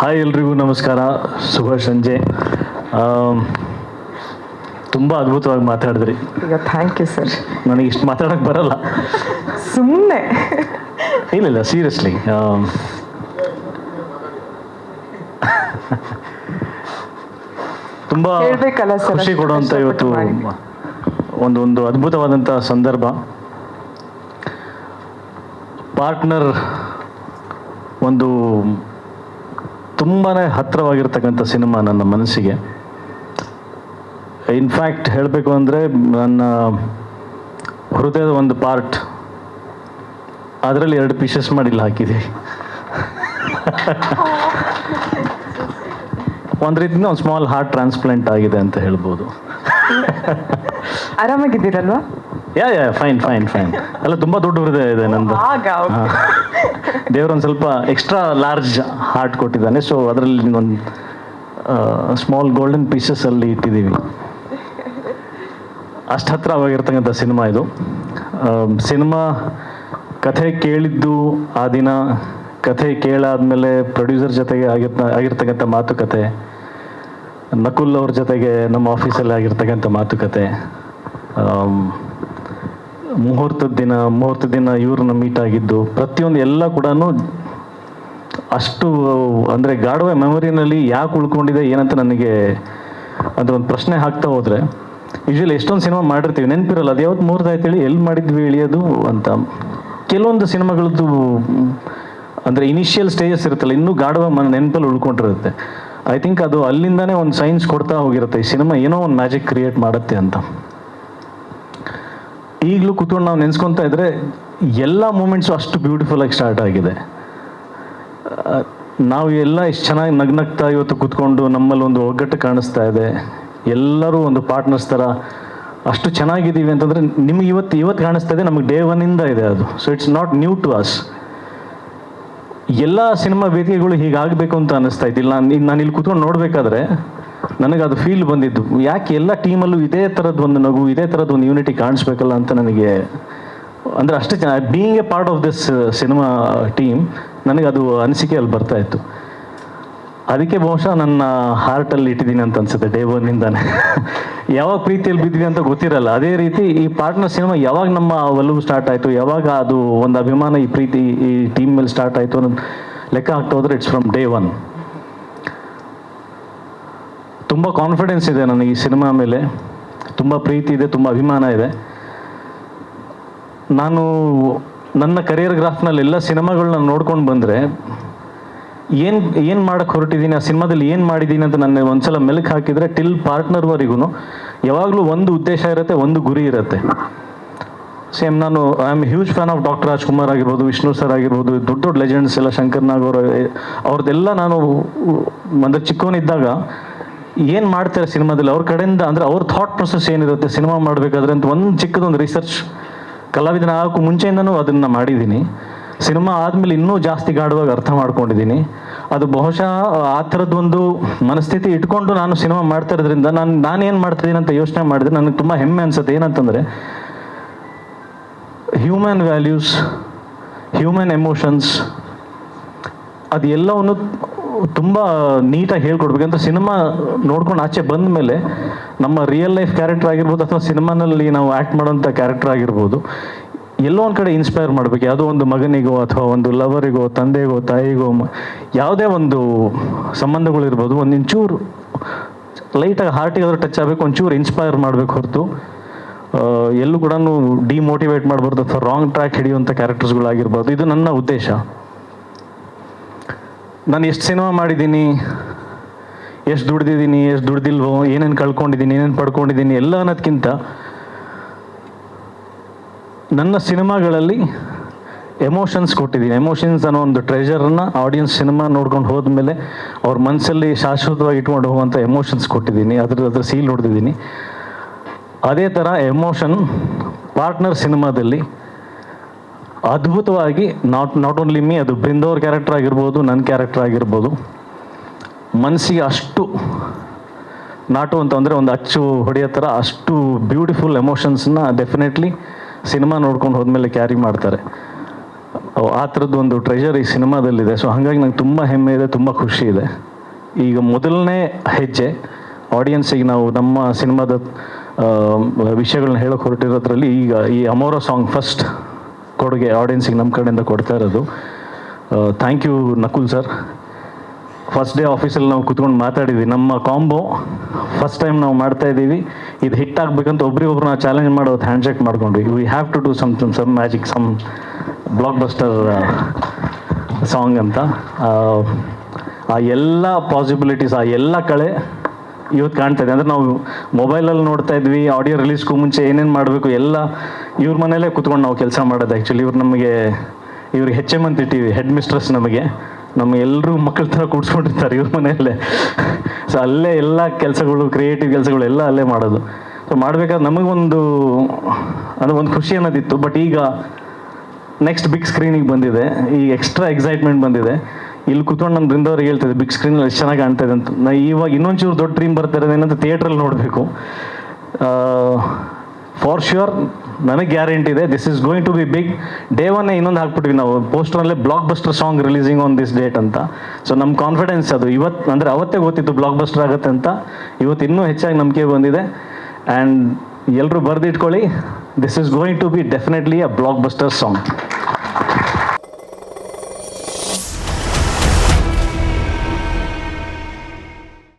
Hi ಎಲ್ರಿಗೂ ನಮಸ್ಕಾರ, ಶುಭ ಸಂಜೆ. ತುಂಬ ಅದ್ಭುತವಾಗಿ ಮಾತಾಡಿದ್ರಿ. ಈಗ ಥ್ಯಾಂಕ್ ಯು ಸರ್. ನನಗೆ ಇಷ್ಟು ಮಾತಾಡೋಕ್ಕೆ ಬರಲ್ಲ. ಸುಮ್ಮನೆ ಇಲ್ಲ ಸೀರಿಯಸ್ಲಿ. ತುಂಬ ಖುಷಿ ಕೊಡುವಂಥ ಇವತ್ತು ಒಂದು ಅದ್ಭುತವಾದಂಥ ಸಂದರ್ಭ. ಪಾರ್ಟ್ನರ್ ಒಂದು ತುಂಬಾ ಹತ್ತಿರವಾಗಿರ್ತಕ್ಕಂಥ ಸಿನಿಮಾ ನನ್ನ ಮನಸ್ಸಿಗೆ. ಇನ್ಫ್ಯಾಕ್ಟ್ ಹೇಳಬೇಕು ಅಂದರೆ ನನ್ನ ಹೃದಯದ ಒಂದು ಪಾರ್ಟ್ ಅದರಲ್ಲಿ 2 ಪೀಸಸ್ ಮಾಡಿಲ್ಲ ಹಾಕಿದೆ. ಒಂದು ರೀತಿಯಿಂದ ಒಂದು ಸ್ಮಾಲ್ ಹಾರ್ಟ್ ಟ್ರಾನ್ಸ್ಪ್ಲಾಂಟ್ ಆಗಿದೆ ಅಂತ ಹೇಳ್ಬೋದು. ಆರಾಮಾಗಿದ್ದೀರಲ್ವಾ? ಯಾ ಫೈನ್. ಅಲ್ಲ, ತುಂಬ ದೊಡ್ಡ ಹೃದಯ ಇದೆ ನಂದು. ದೇವ್ರೊಂದು ಸ್ವಲ್ಪ ಎಕ್ಸ್ಟ್ರಾ ಲಾರ್ಜ್ ಹಾರ್ಟ್ ಕೊಟ್ಟಿದ್ದಾನೆ. ಸೊ ಅದರಲ್ಲಿ ಒಂದು ಸ್ಮಾಲ್ ಗೋಲ್ಡನ್ ಪೀಸಸ್ ಅಲ್ಲಿ ಇಟ್ಟಿದ್ದೀವಿ. ಅಷ್ಟು ಹತ್ತಿರವಾಗಿರ್ತಕ್ಕಂಥ ಸಿನಿಮಾ ಇದು. ಸಿನಿಮಾ ಕಥೆ ಕೇಳಿದ್ದು ಆ ದಿನ, ಕಥೆ ಕೇಳಾದ್ಮೇಲೆ ಪ್ರೊಡ್ಯೂಸರ್ ಜೊತೆಗೆ ಆಗಿರ್ತಕ್ಕಂಥ ಮಾತುಕತೆ, ನಕುಲ್ ಅವ್ರ ಜೊತೆಗೆ ನಮ್ಮ ಆಫೀಸಲ್ಲಿ ಆಗಿರ್ತಕ್ಕಂಥ ಮಾತುಕತೆ, ಮುಹೂರ್ತದ ದಿನ ಇವ್ರನ್ನ ಮೀಟ್ ಆಗಿದ್ದು, ಪ್ರತಿಯೊಂದು ಎಲ್ಲ ಕೂಡ ಅಷ್ಟು ಅಂದರೆ ಗಾಢವ ಮೆಮೊರಿನಲ್ಲಿ ಯಾಕೆ ಉಳ್ಕೊಂಡಿದೆ ಏನಂತ ನನಗೆ ಅದೊಂದು ಪ್ರಶ್ನೆ ಹಾಕ್ತಾ ಹೋದರೆ, ಯೂಶ್ವಲಿ ಎಷ್ಟೊಂದು ಸಿನಿಮಾ ಮಾಡಿರ್ತೀವಿ, ನೆನಪಿರಲ್ಲ ಅದು ಯಾವತ್ತು ಮುಹೂರ್ತಾಯ್ತೇಳಿ ಎಲ್ಲಿ ಮಾಡಿದ್ವಿ ಇಳಿಯೋದು ಅಂತ. ಕೆಲವೊಂದು ಸಿನಿಮಾಗಳದ್ದು ಅಂದರೆ ಇನಿಷಿಯಲ್ ಸ್ಟೇಜಸ್ ಇರುತ್ತಲ್ಲ, ಇನ್ನೂ ಗಾಢವ ನೆನಪಲ್ಲಿ ಉಳ್ಕೊಂಡಿರುತ್ತೆ. ಐ ಥಿಂಕ್ ಅದು ಅಲ್ಲಿಂದಾನೇ ಒಂದು ಸೈನ್ಸ್ ಕೊಡ್ತಾ ಹೋಗಿರುತ್ತೆ, ಈ ಸಿನಿಮಾ ಏನೋ ಒಂದು ಮ್ಯಾಜಿಕ್ ಕ್ರಿಯೇಟ್ ಮಾಡುತ್ತೆ ಅಂತ. ಈಗಲೂ ಕೂತ್ಕೊಂಡು ನಾವು ನೆನೆಸ್ಕೊತಾ ಇದ್ರೆ ಎಲ್ಲ ಮೂಮೆಂಟ್ಸು ಅಷ್ಟು ಬ್ಯೂಟಿಫುಲ್ ಆಗಿ ಸ್ಟಾರ್ಟ್ ಆಗಿದೆ. ನಾವು ಎಲ್ಲ ಎಷ್ಟು ಚೆನ್ನಾಗಿ ನಗ್ನಗ್ತಾ ಇವತ್ತು ಕೂತ್ಕೊಂಡು ನಮ್ಮಲ್ಲಿ ಒಂದು ಒಗ್ಗಟ್ಟು ಕಾಣಿಸ್ತಾ ಇದೆ. ಎಲ್ಲರೂ ಒಂದು ಪಾರ್ಟ್ನರ್ಸ್ ಥರ ಅಷ್ಟು ಚೆನ್ನಾಗಿದ್ದೀವಿ ಅಂತಂದರೆ ನಿಮ್ಗೆ ಇವತ್ತು ಕಾಣಿಸ್ತಾ ಇದೆ, ನಮಗೆ ಡೇ 1 ಇದೆ ಅದು. So it's not new to us. ಎಲ್ಲ ಸಿನಿಮಾ ವೇದಿಕೆಗಳು ಹೀಗಾಗಬೇಕು ಅಂತ ಅನ್ನಿಸ್ತಾ ಇದ್ದಿಲ್ಲ. ನಾನು ಇಲ್ಲಿ ಕೂತ್ಕೊಂಡು ನೋಡಬೇಕಾದ್ರೆ ನನಗೆ ಅದು ಫೀಲ್ ಬಂದಿದ್ದು, ಯಾಕೆ ಎಲ್ಲ ಟೀಮಲ್ಲೂ ಇದೇ ಥರದ್ದು ಒಂದು ನಗು, ಇದೇ ಥರದ್ದು ಒಂದು ಯೂನಿಟಿ ಕಾಣಿಸ್ಬೇಕಲ್ಲ ಅಂತ ನನಗೆ. ಅಂದರೆ ಅಷ್ಟೇ ಚೆನ್ನಾಗಿ being A part of this cinema team ನನಗೆ ಅದು ಅನಿಸಿಕೆ ಅಲ್ಲಿ ಬರ್ತಾ ಇತ್ತು. ಅದಕ್ಕೆ ಬಹುಶಃ ನನ್ನ ಹಾರ್ಟಲ್ಲಿ ಇಟ್ಟಿದ್ದೀನಿ ಅಂತ ಅನ್ಸುತ್ತೆ ಡೇ 1. ಯಾವಾಗ ಪ್ರೀತಿಯಲ್ಲಿ ಬಿದ್ವಿ ಅಂತ ಗೊತ್ತಿರಲ್ಲ, ಅದೇ ರೀತಿ ಈ ಪಾರ್ಟ್ನರ್ ಸಿನಿಮಾ ಯಾವಾಗ ನಮ್ಮ ಒಲವು ಸ್ಟಾರ್ಟ್ ಆಯಿತು, ಯಾವಾಗ ಅದು ಒಂದು ಅಭಿಮಾನ, ಈ ಪ್ರೀತಿ ಈ ಟೀಮ್ ಮೇಲೆ ಸ್ಟಾರ್ಟ್ ಆಯಿತು ಅನ್ನೋದು ಲೆಕ್ಕ ಆಗ್ತಾ ಹೋದರೆ ಇಟ್ಸ್ ಫ್ರಮ್ ಡೇ 1. ತುಂಬ ಕಾನ್ಫಿಡೆನ್ಸ್ ಇದೆ ನನಗೆ ಈ ಸಿನಿಮಾ ಮೇಲೆ, ತುಂಬ ಪ್ರೀತಿ ಇದೆ, ತುಂಬ ಅಭಿಮಾನ ಇದೆ. ನಾನು ನನ್ನ ಕರಿಯರ್ ಗ್ರಾಫ್ನಲ್ಲಿ ಎಲ್ಲ ಸಿನಿಮಾಗಳನ್ನ ನೋಡ್ಕೊಂಡು ಬಂದರೆ ಏನು ಮಾಡೋಕ್ಕೆ ಹೊರಟಿದ್ದೀನಿ, ಆ ಸಿನಿಮಾದಲ್ಲಿ ಏನು ಮಾಡಿದ್ದೀನಿ ಅಂತ ನನ್ನ ಒಂದ್ಸಲ ಮೆಲುಕು ಹಾಕಿದರೆ ಟಿಲ್ ಪಾರ್ಟ್ನರ್ವರೆಗೂ ಯಾವಾಗಲೂ ಒಂದು ಉದ್ದೇಶ ಇರುತ್ತೆ, ಒಂದು ಗುರಿ ಇರುತ್ತೆ. ಸೇಮ್ ನಾನು I am huge fan of doctor Rajkumar ಆಗಿರ್ಬೋದು, ವಿಷ್ಣು ಸರ್ ಆಗಿರ್ಬೋದು, ದೊಡ್ಡ ಲೆಜೆಂಡ್ಸ್ ಎಲ್ಲ, ಶಂಕರ್ ನಾಗ್ ಅವ್ರದ್ದೆಲ್ಲ ನಾನು ಅಂದರೆ ಚಿಕ್ಕವನಿದ್ದಾಗ ಏನು ಮಾಡ್ತಾರೆ ಸಿನಿಮಾದಲ್ಲಿ ಅವ್ರ ಕಡೆಯಿಂದ, ಅಂದರೆ ಅವ್ರ ಥಾಟ್ ಪ್ರೊಸೆಸ್ ಏನಿರುತ್ತೆ ಸಿನಿಮಾ ಮಾಡಬೇಕಾದ್ರೆ ಅಂತ ಒಂದು ಚಿಕ್ಕದೊಂದು ರಿಸರ್ಚ್ ಕಲಾವಿದನ ಆಗೋಕ್ಕೂ ಮುಂಚೆಯಿಂದನೂ ಅದನ್ನು ಮಾಡಿದ್ದೀನಿ. ಸಿನಿಮಾ ಆದಮೇಲೆ ಇನ್ನೂ ಜಾಸ್ತಿ ಗಾಢವಾಗಿ ಅರ್ಥ ಮಾಡ್ಕೊಂಡಿದ್ದೀನಿ. ಅದು ಬಹುಶಃ ಆ ಥರದ್ದೊಂದು ಮನಸ್ಥಿತಿ ಇಟ್ಕೊಂಡು ನಾನು ಸಿನಿಮಾ ಮಾಡ್ತಾ ಇರೋದ್ರಿಂದ ನಾನೇನು ಮಾಡ್ತಿದ್ದೀನಿ ಅಂತ ಯೋಚನೆ ಮಾಡಿದ್ರೆ ನನಗೆ ತುಂಬ ಹೆಮ್ಮೆ ಅನಿಸುತ್ತೆ. ಏನಂತಂದರೆ ಹ್ಯೂಮನ್ ವ್ಯಾಲ್ಯೂಸ್, ಹ್ಯೂಮನ್ ಎಮೋಷನ್ಸ್ ಅದು ಎಲ್ಲವನ್ನು ತುಂಬ ನೀಟಾಗಿ ಹೇಳ್ಕೊಡ್ಬೇಕಂತ ಸಿನಿಮಾ ನೋಡ್ಕೊಂಡು ಆಚೆ ಬಂದ ಮೇಲೆ ನಮ್ಮ ರಿಯಲ್ ಲೈಫ್ ಕ್ಯಾರೆಕ್ಟರ್ ಆಗಿರ್ಬೋದು ಅಥವಾ ಸಿನಿಮಾನಲ್ಲಿ ನಾವು ಆ್ಯಕ್ಟ್ ಮಾಡೋಂಥ ಕ್ಯಾರೆಕ್ಟರ್ ಆಗಿರ್ಬೋದು, ಎಲ್ಲೋ ಒಂದು ಕಡೆ ಇನ್ಸ್ಪೈರ್ ಮಾಡಬೇಕು. ಯಾವುದೋ ಒಂದು ಮಗನಿಗೋ ಅಥವಾ ಒಂದು ಲವರಿಗೋ, ತಂದೆಗೋ, ತಾಯಿಗೋ, ಯಾವುದೇ ಒಂದು ಸಂಬಂಧಗಳಿರ್ಬೋದು, ಒಂದು ಇಂಚೂರು ಲೈಟಾಗಿ ಹಾರ್ಟಿಗೆ ಆದರೂ ಟಚ್ ಆಗಬೇಕು, ಒಂಚೂರು ಇನ್ಸ್ಪೈರ್ ಮಾಡಬೇಕು ಹೊರತು ಎಲ್ಲೂ ಕೂಡ ಡಿಮೋಟಿವೇಟ್ ಮಾಡಬಾರ್ದು ಅಥವಾ ರಾಂಗ್ ಟ್ರ್ಯಾಕ್ ಹಿಡಿಯುವಂಥ ಕ್ಯಾರೆಕ್ಟರ್ಸ್ಗಳಾಗಿರ್ಬೋದು. ಇದು ನನ್ನ ಉದ್ದೇಶ. ನಾನು ಎಷ್ಟು ಸಿನಿಮಾ ಮಾಡಿದ್ದೀನಿ, ಎಷ್ಟು ದುಡ್ದಿದ್ದೀನಿ, ಎಷ್ಟು ದುಡ್ದಿಲ್ವೋ, ಏನೇನು ಕಳ್ಕೊಂಡಿದ್ದೀನಿ, ಏನೇನು ಪಡ್ಕೊಂಡಿದ್ದೀನಿ ಎಲ್ಲ ಅನ್ನೋದಕ್ಕಿಂತ ನನ್ನ ಸಿನಿಮಾಗಳಲ್ಲಿ ಎಮೋಷನ್ಸ್ ಕೊಟ್ಟಿದ್ದೀನಿ. ಎಮೋಷನ್ಸ್ ಅನ್ನೋ ಒಂದು ಟ್ರೆಜರನ್ನು ಆಡಿಯನ್ಸ್ ಸಿನಿಮಾ ನೋಡ್ಕೊಂಡು ಹೋದ್ಮೇಲೆ ಅವ್ರ ಮನಸ್ಸಲ್ಲಿ ಶಾಶ್ವತವಾಗಿ ಇಟ್ಕೊಂಡು ಹೋಗುವಂಥ ಎಮೋಷನ್ಸ್ ಕೊಟ್ಟಿದ್ದೀನಿ. ಅದ್ರ ಸೀಲ್ ಹೊಡೆದಿದ್ದೀನಿ. ಅದೇ ಥರ ಎಮೋಷನ್ ಪಾರ್ಟ್ನರ್ ಸಿನಿಮಾದಲ್ಲಿ ಅದ್ಭುತವಾಗಿ ನಾಟ್ ಓನ್ಲಿ ಮೀ, ಅದು ಬೃಂದವ್ರ ಕ್ಯಾರೆಕ್ಟರ್ ಆಗಿರ್ಬೋದು, ನನ್ನ ಕ್ಯಾರೆಕ್ಟರ್ ಆಗಿರ್ಬೋದು, ಮನಸ್ಸಿಗೆ ಅಷ್ಟು ನಾಟು ಅಂತಂದರೆ ಒಂದು ಅಚ್ಚು ಹೊಡೆಯೋ ಥರ ಅಷ್ಟು ಬ್ಯೂಟಿಫುಲ್ ಎಮೋಷನ್ಸ್ನ ಡೆಫಿನೆಟ್ಲಿ ಸಿನಿಮಾ ನೋಡ್ಕೊಂಡು ಹೋದ್ಮೇಲೆ ಕ್ಯಾರಿ ಮಾಡ್ತಾರೆ. ಆ ಥರದ್ದು ಒಂದು ಟ್ರೆಷರ್ ಈ ಸಿನಿಮಾದಲ್ಲಿದೆ. ಸೊ ಹಾಗಾಗಿ ನಂಗೆ ತುಂಬ ಹೆಮ್ಮೆ ಇದೆ, ತುಂಬ ಖುಷಿ ಇದೆ. ಈಗ ಮೊದಲನೇ ಹೆಜ್ಜೆ ಆಡಿಯನ್ಸಿಗೆ ನಾವು ನಮ್ಮ ಸಿನಿಮಾದ ವಿಷಯಗಳನ್ನ ಹೇಳೋಕೆ ಹೊರಟಿರೋದ್ರಲ್ಲಿ ಈಗ ಈ ಅಮೋರ ಸಾಂಗ್ ಫಸ್ಟ್ ಕೊಡುಗೆ ಆಡಿಯನ್ಸಿಗೆ ನಮ್ಮ ಕಡೆಯಿಂದ ಕೊಡ್ತಾ ಇರೋದು. Thank you Nakul sir. First day ಆಫೀಸಲ್ಲಿ ನಾವು ಕುತ್ಕೊಂಡು ಮಾತಾಡಿದ್ವಿ, ನಮ್ಮ ಕಾಂಬೋ ಫಸ್ಟ್ ಟೈಮ್ ನಾವು ಮಾಡ್ತಾ ಇದ್ದೀವಿ, ಇದು ಹಿಟ್ ಆಗಬೇಕಂತ ಒಬ್ರಿಗೊಬ್ರು ನಾವು ಚಾಲೆಂಜ್ ಮಾಡೋದು ಹ್ಯಾಂಡ್ ಶೇಕ್ ಮಾಡ್ಕೊಂಡ್ವಿ. We have to do some magic, some blockbuster song ಅಂತ. ಆ ಎಲ್ಲ ಪಾಸಿಬಿಲಿಟೀಸ್, ಆ ಎಲ್ಲ ಕಳೆ ಇವತ್ತು ಕಾಣ್ತಾ ಇದೆ. ಅಂದರೆ ನಾವು ಮೊಬೈಲಲ್ಲಿ ನೋಡ್ತಾ ಇದ್ವಿ, ಆಡಿಯೋ ರಿಲೀಸ್ಗೂ ಮುಂಚೆ ಏನೇನು ಮಾಡಬೇಕು ಎಲ್ಲ ಇವ್ರ ಮನೇಲೇ ಕುತ್ಕೊಂಡು ನಾವು ಕೆಲಸ ಮಾಡೋದು. ಆ್ಯಕ್ಚುಲಿ ಇವ್ರಿಗೆ HM ಅಂತ ಇಟ್ಟಿವಿ, ಹೆಡ್ ಮಿಸ್ಟ್ರೆಸ್. ನಮ್ಮ ಎಲ್ಲರೂ ಮಕ್ಕಳ ಥರ ಕೂಡ್ಸ್ಕೊಂಡಿರ್ತಾರೆ ಇವ್ರ ಮನೆಯಲ್ಲೇ. ಸೊ ಅಲ್ಲೇ ಎಲ್ಲ ಕೆಲಸಗಳು, ಕ್ರಿಯೇಟಿವ್ ಕೆಲಸಗಳು ಎಲ್ಲ ಅಲ್ಲೇ ಮಾಡೋದು. ಸೊ ಮಾಡಬೇಕಾದ್ರೆ ನಮಗೊಂದು ಒಂದು ಖುಷಿ ಅನ್ನೋದಿತ್ತು. ಬಟ್ ಈಗ ನೆಕ್ಸ್ಟ್ ಬಿಗ್ ಸ್ಕ್ರೀನಿಗೆ ಬಂದಿದೆ, ಈಗ ಎಕ್ಸ್ಟ್ರಾ ಎಕ್ಸೈಟ್ಮೆಂಟ್ ಬಂದಿದೆ. ಇಲ್ಲಿ ಕೂತ್ಕೊಂಡು ನಮ್ಮ ಬೃಂದವ್ರಿಗೆ ಹೇಳ್ತಿದ್ದೆ, ಬಿಗ್ ಸ್ಕ್ರೀನಲ್ಲಿ ಎಷ್ಟು ಚೆನ್ನಾಗಿ ಕಾಣ್ತಾ ಇದೆ ಅಂತ. ನಾ ಇವಾಗ ಇನ್ನೊಂಚೂರು ದೊಡ್ಡ ಡ್ರೀಮ್ ಬರ್ತಾ ಇರೋದು ಏನಂತ ಥಿಯೇಟ್ರಲ್ಲಿ ನೋಡಬೇಕು. ಫಾರ್ ಶ್ಯೂರ್ ನನಗೆ ಗ್ಯಾರಂಟಿ ಇದೆ, this is going to be big. Day ಒನ್ನೇ ಇನ್ನೊಂದು ಹಾಕ್ಬಿಟ್ವಿ ನಾವು ಪೋಸ್ಟರ್ನಲ್ಲೇ, blockbuster song releasing on this date ಅಂತ. ಸೊ ನಮ್ಮ ಕಾನ್ಫಿಡೆನ್ಸ್ ಅದು ಇವತ್ತು, ಅಂದರೆ ಅವತ್ತೇ ಗೊತ್ತಿತ್ತು ಬ್ಲಾಕ್ ಬಸ್ಟರ್ ಆಗುತ್ತೆ ಅಂತ. ಇವತ್ತು ಇನ್ನೂ ಹೆಚ್ಚಾಗಿ ನಂಬಿಕೆ ಬಂದಿದೆ. ಆ್ಯಂಡ್ ಎಲ್ಲರೂ ಬರೆದಿಟ್ಕೊಳ್ಳಿ, this is going to be definitely a blockbuster song.